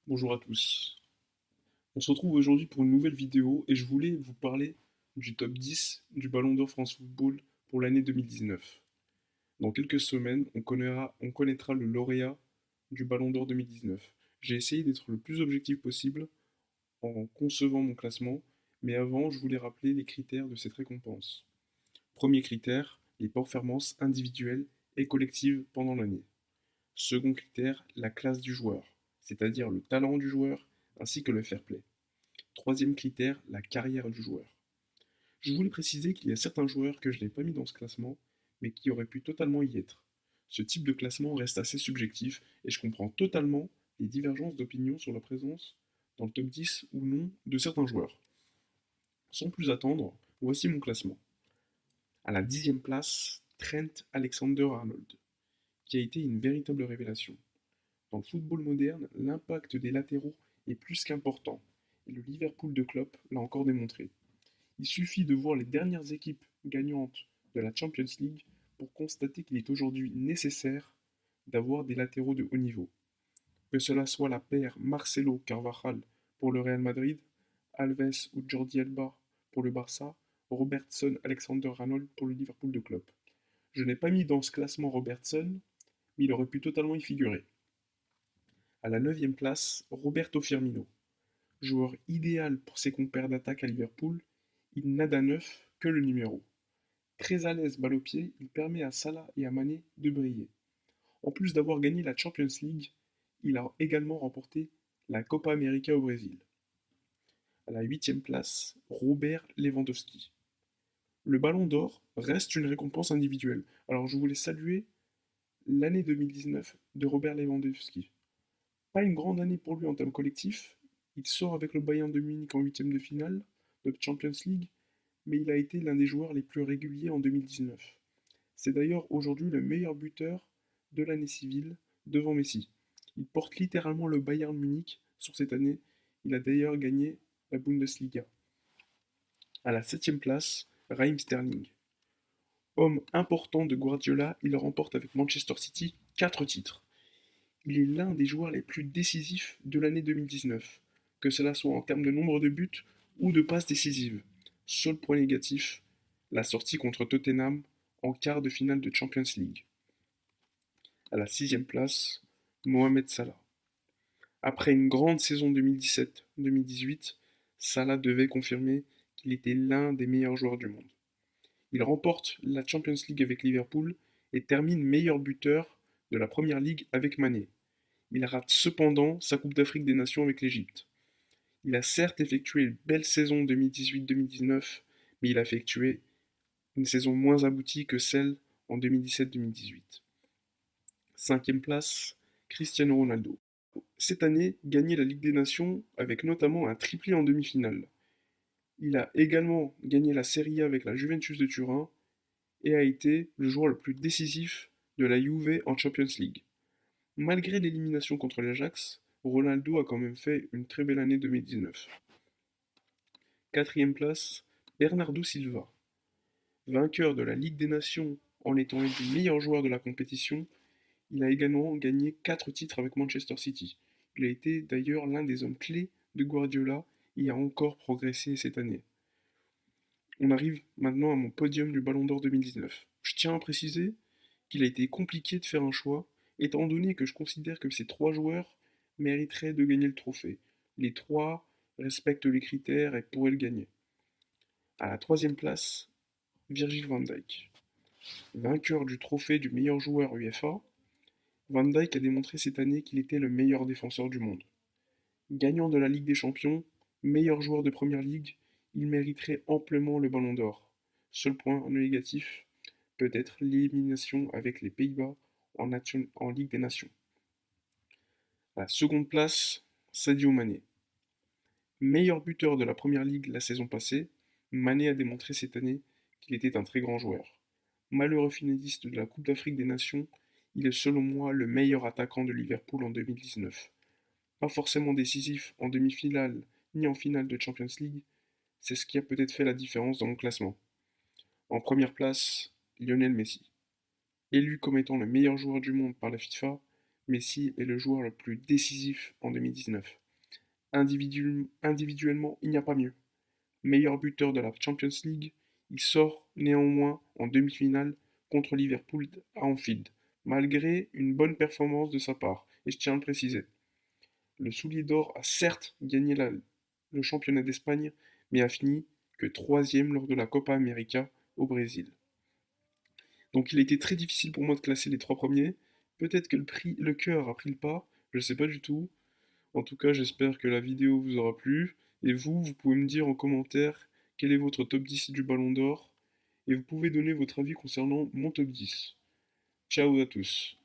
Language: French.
Bonjour à tous. On se retrouve aujourd'hui pour une nouvelle vidéo et je voulais vous parler du top 10 du Ballon d'Or France Football pour l'année 2019. Dans quelques semaines, on connaîtra le lauréat du Ballon d'Or 2019. J'ai essayé d'être le plus objectif possible en concevant mon classement, mais avant, je voulais rappeler les critères de cette récompense. Premier critère, les performances individuelles et collectives pendant l'année. Second critère, la classe du joueur, c'est-à-dire le talent du joueur ainsi que le fair play. Troisième critère, la carrière du joueur. Je voulais préciser qu'il y a certains joueurs que je n'ai pas mis dans ce classement, mais qui auraient pu totalement y être. Ce type de classement reste assez subjectif et je comprends totalement les divergences d'opinion sur la présence dans le top 10 ou non de certains joueurs. Sans plus attendre, voici mon classement. À la 10e place, Trent Alexander-Arnold, qui a été une véritable révélation. Dans le football moderne, l'impact des latéraux est plus qu'important, et le Liverpool de Klopp l'a encore démontré. Il suffit de voir les dernières équipes gagnantes de la Champions League pour constater qu'il est aujourd'hui nécessaire d'avoir des latéraux de haut niveau. Que cela soit la paire Marcelo Carvajal pour le Real Madrid, Alves ou Jordi Alba pour le Barça, Robertson Alexander-Arnold pour le Liverpool de Klopp. Je n'ai pas mis dans ce classement Robertson, mais il aurait pu totalement y figurer. À la 9e place, Roberto Firmino. Joueur idéal pour ses compères d'attaque à Liverpool, il n'a d'un neuf que le numéro. Très à l'aise balle au pied, il permet à Salah et à Mané de briller. En plus d'avoir gagné la Champions League, il a également remporté la Copa América au Brésil. À la 8e place, Robert Lewandowski. Le Ballon d'Or reste une récompense individuelle, alors je voulais saluer l'année 2019 de Robert Lewandowski. Pas une grande année pour lui en termes collectifs, il sort avec le Bayern de Munich en huitième de finale de Champions League, mais il a été l'un des joueurs les plus réguliers en 2019. C'est d'ailleurs aujourd'hui le meilleur buteur de l'année civile devant Messi. Il porte littéralement le Bayern Munich sur cette année. Il a d'ailleurs gagné la Bundesliga. À la 7e place, Raheem Sterling. Homme important de Guardiola, il remporte avec Manchester City 4 titres. Il est l'un des joueurs les plus décisifs de l'année 2019, que cela soit en termes de nombre de buts ou de passes décisives. Seul point négatif, la sortie contre Tottenham en quart de finale de Champions League. À la 6e place, Mohamed Salah. Après une grande saison 2017-2018, Salah devait confirmer qu'il était l'un des meilleurs joueurs du monde. Il remporte la Champions League avec Liverpool et termine meilleur buteur de la Première Ligue avec Mané. Il rate cependant sa Coupe d'Afrique des Nations avec l'Égypte. Il a certes effectué une belle saison 2018-2019, mais il a effectué une saison moins aboutie que celle en 2017-2018. 5e place, Cristiano Ronaldo. Cette année, gagné la Ligue des Nations avec notamment un triplé en demi-finale. Il a également gagné la Serie A avec la Juventus de Turin et a été le joueur le plus décisif de la Juve en Champions League. Malgré l'élimination contre l'Ajax, Ronaldo a quand même fait une très belle année 2019. 4e place, Bernardo Silva. Vainqueur de la Ligue des Nations en étant élu meilleur joueur de la compétition, il a également gagné 4 titres avec Manchester City. Il a été d'ailleurs l'un des hommes clés de Guardiola et a encore progressé cette année. On arrive maintenant à mon podium du Ballon d'Or 2019. Je tiens à préciser qu'il a été compliqué de faire un choix, étant donné que je considère que ces 3 joueurs mériteraient de gagner le trophée. Les 3 respectent les critères et pourraient le gagner. À la 3e place, Virgil van Dijk. Vainqueur du trophée du meilleur joueur UEFA, Van Dijk a démontré cette année qu'il était le meilleur défenseur du monde. Gagnant de la Ligue des Champions, meilleur joueur de Première Ligue, il mériterait amplement le Ballon d'Or. Seul point négatif, peut-être l'élimination avec les Pays-Bas en Ligue des Nations. À la seconde place, Sadio Mané. Meilleur buteur de la Première Ligue la saison passée, Mané a démontré cette année qu'il était un très grand joueur. Malheureux finaliste de la Coupe d'Afrique des Nations, il est selon moi le meilleur attaquant de Liverpool en 2019. Pas forcément décisif en demi-finale ni en finale de Champions League, c'est ce qui a peut-être fait la différence dans mon classement. En première place, Lionel Messi. Élu comme étant le meilleur joueur du monde par la FIFA, Messi est le joueur le plus décisif en 2019. Individuellement, il n'y a pas mieux. Meilleur buteur de la Champions League, il sort néanmoins en demi-finale contre Liverpool à Anfield, malgré une bonne performance de sa part, et je tiens à le préciser. Le Soulier d'Or a certes gagné le championnat d'Espagne, mais a fini que troisième lors de la Copa América au Brésil. Donc il a été très difficile pour moi de classer les trois premiers. Peut-être que le cœur a pris le pas, je ne sais pas du tout. En tout cas, j'espère que la vidéo vous aura plu. Et vous pouvez me dire en commentaire quel est votre top 10 du Ballon d'Or. Et vous pouvez donner votre avis concernant mon top 10. Ciao à tous.